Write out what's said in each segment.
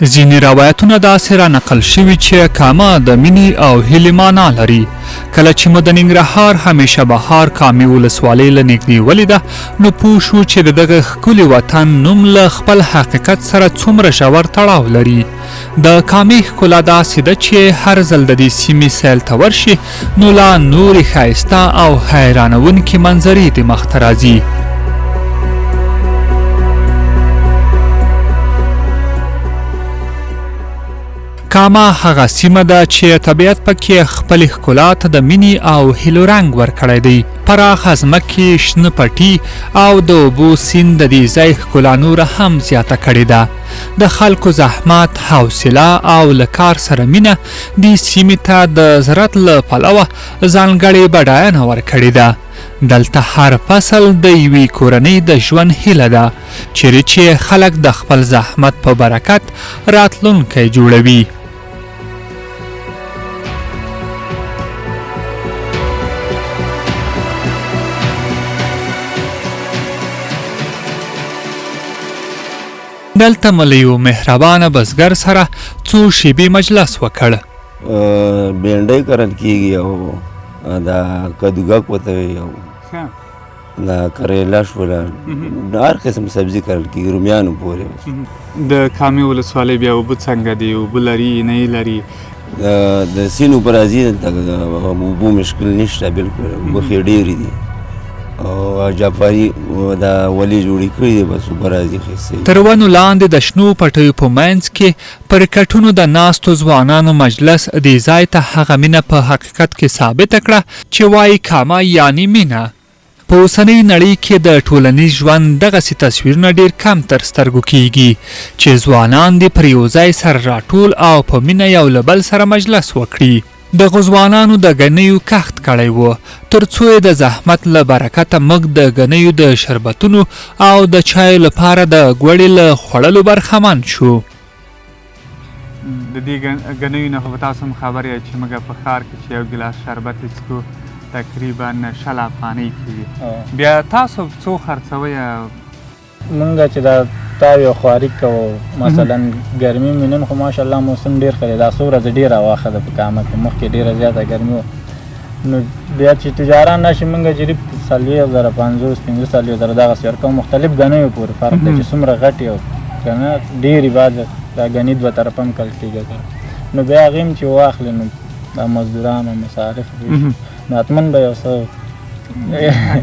ځینې روایتونه داسې را نقل شوي چې کامه د مینې او هیلې معنا لري. کله چې مو د ننګرهار همېشه بهار کامې ولسوالۍ له نږدې ولیده نو پوه شو چې د دغه ښکلي وطن نوم له خپل حقیقت سره څومره ژور تړاو لري. د کامې ښکلا داسې ده چې هر ځل د دې سیمې سیل ته ورشي نو لا نورې ښایسته او حیرانوونکې منظرې د مخته راځي. کامه هغه سیمه ده چې طبیعت پکې خپلې ښکلا ته د مینې او هیلو رنګ ورکړی دی. پراخه ځمکې، شنه پټي او د اوبو سیند د دې ځای ښکلا نوره هم زیاته کړې ده. د خلکو زحمت، حوصله او له کار سره مینه دې سیمې ته د زراعت له پلوه ځانګړې بډاینه ورکړې ده. دلته هر فصل د یوې کورنۍ د ژوند هیله ده چیرې چې خلک د خپل زحمت په برکت راتلونکی جوړوي. دلته مو له یو مهربانه بزګر سره څو شیبې مجلس وکړ. بینډۍ کرل کېږي او دا کدوګک ورته وایي او دا کریلا شوله، هر قسم سبزي کرل کېږي، رومیانو پورې. د کامې ولسوالۍ بیا اوبه څنګه دي؟ اوبه لري نه لري؟ د سیند اوبه راځي، دلته اوبو مشکل نشته، بلکل اوبه ښې ډېرې دي او جعفري دا ولې جوړې کړي دي، بس اوبه راځي ښایسته. تر ونو لاندې د شنو پټیو په منځ کې پر کټونو د ناستو ځوانانو مجلس دې ځای ته هغه مینه په حقیقت کې ثابته کړه چې وایي کامه یعنې مینه. په اوسنۍ نړۍ کې د ټولنیز ژوند دغسې تصویرونه ډېر کم تر سترګو کیږي چې ځوانان دې پر یو ځای سره راټول او په مینه یو له بل سره مجلس وکړي. د غوځوانانو د ګنیو کښت کړی و تر څو یې د زحمت له برکته موږ د ګنیو د شربتونو او د چایو لپاره د ګوړې له خوړلو برخمن شو. د دې ګنیو نه خو به تاسو هم خبر یاست چې موږ په ښار کې چې یو ګیلاس شربت وڅښو تقریبا شل افغانۍ کېږي. بیا تاسو څو خرڅوئ؟ مونږ چې دا تاو یو خواري کوو، مثلا ګرمي مې نن خو ماشاءالله موسم ډېر ښه دی، دا څو ورځې ډېره واښه ده په کامه کې، مخکې ډېره زیاته ګرمي وه. نو بیا چې تجاران راشي مونږ جریب 40,000 50,000 دغسې ورکوو، مختلف ګنیو پورې فرق دی چې څومره غټې او که نه ډېرې بعد دا ګني دوه طرفه هم کل کېږي. نو بیا هغې هم چې واخلې نو دا مزدوران او مصارف نو حتمن به یو څه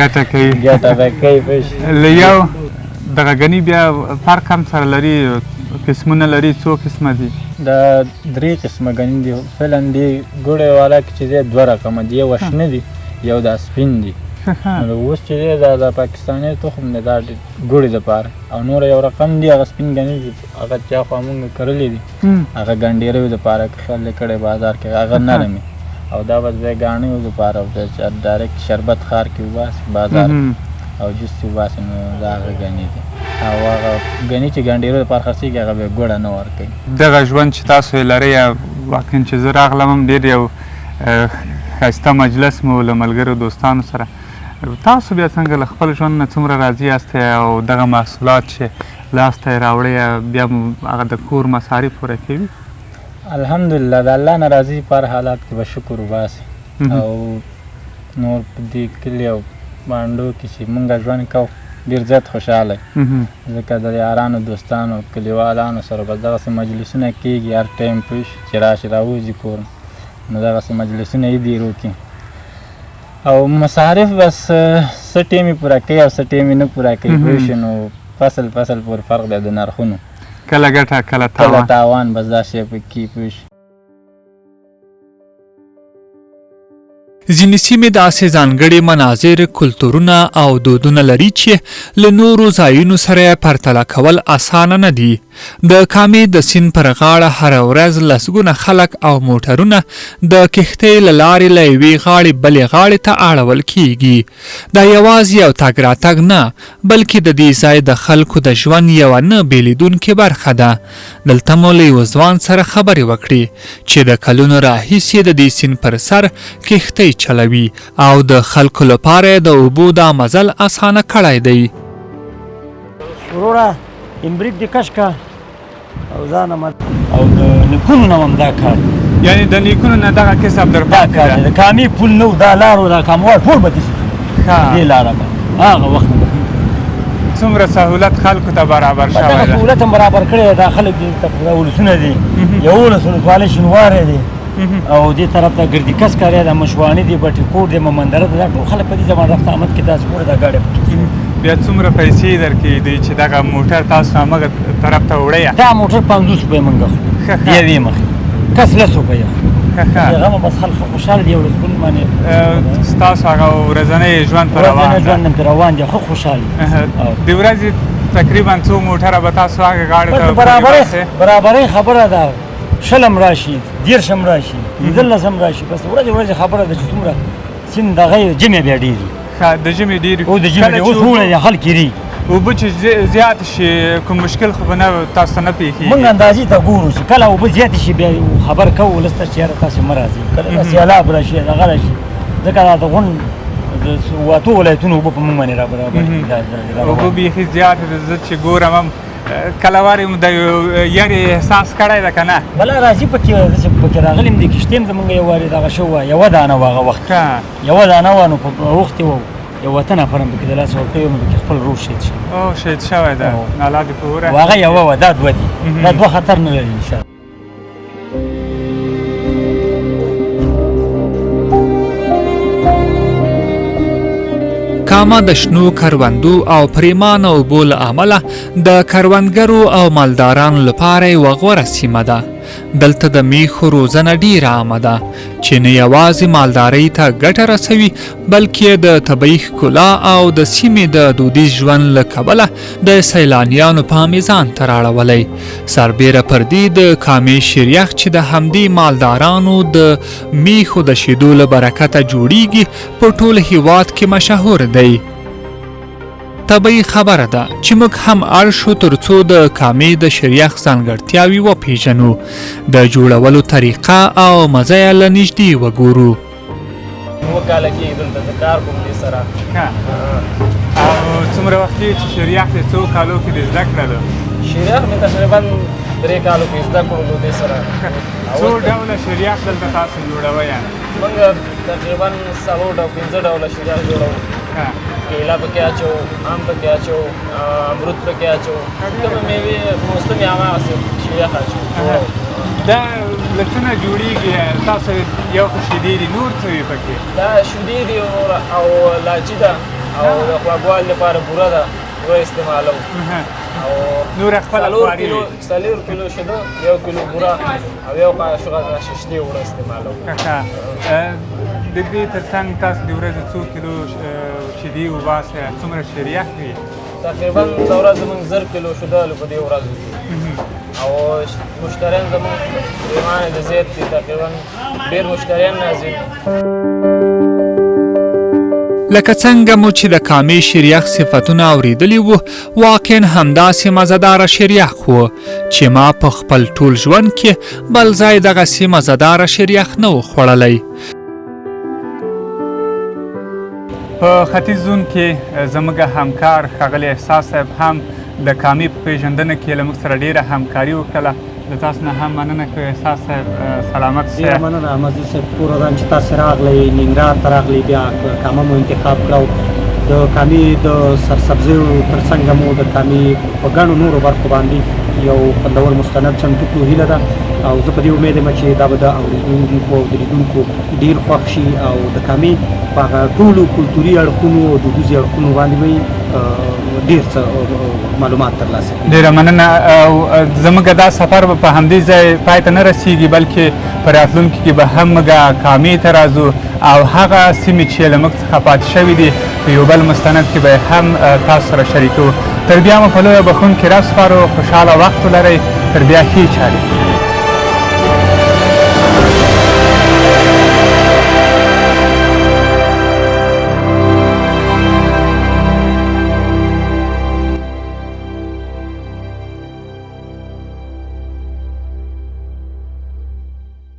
ګټه کوي. ګټه به کوي. له یو دغه ګني بیا فرق هم سره لري، قسمونه لري. څو قسمه دي؟ دا 3 قسمه ګني دي. فعلا دې ګوړې والا کې چې دی 2 رقمه دي، یو شنه دي یو دا سپین دي. اوس چې دی دا د پاکستاني تخم دی، دا ګوړې دپاره، او نور یو رقم دي هغه سپین ګني دي، هغه چا خوا مونږ کرلي دي، هغه ګنډېریو دپاره خل یې کړی بازار کې، هغه نرم او دا بس بیا ګاڼیو دپاره ډایرکټ شربت ښار کې وباسي بازار او جوس یې وباسي، نو دا هغه ګني دي. او هغه ګني چې ګنډېرو دپاره خرڅېږي هغه بیا ګوړه نه ورکوي. دغه ژوند چې تاسو یې لرئ، واقعا چې زه راغلم هم ډېر یو ښایسته مجلس مو له ملګرو دوستانو سره. تاسو بیا څنګه له خپل ژوند نه څومره راضي یاستئ او دغه محصولات چې لاسته یې راوړئ بیا مو هغه د کور مصارف پوره کوي؟ الحمدلله د الله نه راضي په هر حالات کې به شکر وباسي. او نور په دې کلي او بانډو کې چې مونږ ژوند کوو ډېر زیات خوشحاله ځکه د یارانو دوستانو کلیوالانو سره بس دغسې مجلسونه کېږي هر ټایم پوه چې راشي راوځي کور نو دغسې مجلسونه یې ډېر وکړي او مصارف بس څه ټایم یې پوره کوي او څه ټایم یې نه پوره کوي پوه شي. نو فصل پورې فرق دی د نرخونو، کله ګټه کله تاوان، بس دا شی پکې پوه شي. ځینې سیمې داسې ځانګړي مناظر، کلتورونه او دودونه لري چې له نورو ځایونو سره یې پرتله کول اسانه نه دي. د کامې د سیند پر غاړه هره ورځ لسګونه خلک او موټرونه د کښتۍ له لارې له یوې غاړې بلې غاړې ته اړول کیږي. دا یوازې یو تګ راتګ نه بلکې د دې ځای د خلکو د ژوند یوه نه بېلېدونکې برخه ده. دلته مو له یو ځوان سره خبرې وکړې چې د کلونو راهیسې د دې سیند پر سر کښتۍ چلوي او د خلکو لپاره د اوبو دا مزل اسانه کړی دی. وروره امبریک دې کش که او ځان هم او د نیکونو نه هم دا کار یعنې د نیکونو نه دغه کسب در دا پاتې کار ده د کامې پل نه و دا لار و دا کاموال ټول به داسې دې لاره به هغه وخت څومره سهولت خلکو ته برابر شوی دغه ده سهولت هم برابر کړی دی دا خلک دي دا ولسونه دي 11 ولسوالۍ شینواری دی او دې طرف ته ګردي کس کاری ده مشواني دي بټي کور دی منظرې ده دا ټول خلک په دې زمان رفت آمد کې داسې پورې دا ګاډۍ پکې بیا څومره پیسې درکې دی چې دغه موټر تاسو همغه طرف ته وړی دا موټر 500 روپۍ موږ اخلو د یوې مخې کس 10 روپۍ اخلو هغه بس خلک خوشحاله دي ولسګون باندې ستاسو هغه ورځنی ژوند په روان ورځنی ژوند پرې روان دي ښه خوشحال د ورځې تقریبا څو موټره به تاسو هغه غاړې ته برابرۍ خبره ده شلم راشي 10 راشي 15 راشي بس ورځ خبره ده چې څومره سیند دغه جمع بیا ډېري د ژمي ډېرې او د ژمي اوس وړه خلک یې اوبه چې زیات شي کوم مشکل خو به نه تاسو ته نه پېښېږي موږ اندازې ته ګورو چې کله اوبه زیاتې شي بیا خبر کوو ولس ته چې یاره تاسې مه راځئ کله سیلاب راشي دغه راشي ځکه دا د غونډ د اتو ولایتونو اوبه په موږ باندې را برابر اوبه بیخي زیاتې ده زه چې ګورم هم کله وارې مو د یارې احساس کړی ده که نه بله راځي پکې راغلي م دې کښتۍ م زمونږ یو وارې دغه شوی وه یوه دانه وه هغه وخت یوه دانه وه نو په وخت یې یو وطن افرم پکې د لاسه ورکړی وم پکې خپل روح شهید شوی او شهید شوی ده الله دې په وره هغه یوه وه دا دوه دي دا دوه خطر نه لري انشاءالله کامه د شنو کروندو او پریمانه اوبو له امله د کروندګرو او مالدارانو لپاره یوه غوره سیمه ده. دلته د میخو روزنه ډیره عامه ده چې نه یوازې مالدارۍ ته ګټه رسوي بلکې د طبیعي ښکلا او د سیمې د دودیز ژوند له کبله د سیلانیانو پام یې ځان ته راړولی. سربیره پر دې د کامې شیریخ چې د همدې مالدارانو د میخو د شیدو له برکته جوړیږي په ټول هیواد کې مشهور دی. طبیعي خبره ده چې موږ هم اړ شو تر څو د کامې د شریخ ځانګړتیاوې وپیژنو، د جوړولو طریقه او مزه یې له نږدې وګورو. اووه کاله کېږي دلته زه کار کوم دې سره. او څومره وخت کې چې شریخ دې څو کالو کې دې زده کړلو؟ شریخ مې تقریبا 3 کالو کې زده کړلو دې سره. څو ډوله شریخ دلته تاسو جوړوئ؟ موږ تقریبا 4 ډوله شریخ جوړوو. کیله پکې اچو، آم پکې اچو، امرود پکې اچو، کومه میوې موسمي هماغسې شریخ اچو. دا له څه نه جوړېږي؟ تاسو یو خو شیدې دي، نور څه وي پکې؟ دا شیدې دي او لاچي ده او د خوږوالي لپاره بوره ده، بوره استعمالوو. او نور خپله خواري وي. 4 کیلو شیدو، 1 کیلو بوره او 1 قاشق شیشتې اوړه استعمالوو. د دې تر څنګ تاسو د ورځې څو کیلو شیدې وباسئ؟ څومره شریخ وي؟ تقریبا د ورځې موږ 1000 کیلو شیده په دې ورځو کې. او مشتریان زموږ پریمانه د زیات دي، تقریبا ډېر مشتریان نازي. لکه څنګه مو چې د کامې شریخ صفتونه اوریدلی وو، واقعا همداسې مزهداره شریخ وو چې ما په خپل ټول ژوند کې بل ځای دغسې مزهداره شریخ نه و خوړلی. په ختیځ زون کې زموږ همکار ښاغلی احساس صاحب هم د کامې په پیژندنه کې له موږ سره ډېره همکاري وکړله. د تاسو نه هم مننه کوي احساس صاحب، سلامت سئ. ډېره مننه احمدزي صاحب، پوره ده چې تاسې راغلی ننګرهار ته راغلی، بیا کامه مو انتخاب کړو. د کامې د سرسبزیو تر څنګ مو د کامې په ګڼو نورو برخو باندې یو خوندور مستند چمتو کړو هیله ده، او زه په دې امید یم چې دا به د اورېدونکو او د لیدونکو ډېر خوښ شي او د کامې په هغه ټولو کلتوري اړخونو او دودیزو اړخونو باندې به ډېر څه معلومات ترلاسه کړي. ډېره مننه. او زموږ دا سفر به په همدې ځای پای ته نه رسېږي، بلکې په راتلونکي کې به هم موږ کامې ته راځو او هغه سیمې چې له موږ څخه پاتې شوي دي په یو بل مستند کې به هم تاسو سره شریکوو. تر بیا مو په لویه بخښونکي راسپارو، خوشحاله وخت ولرئ. تر بیا ښې چارې.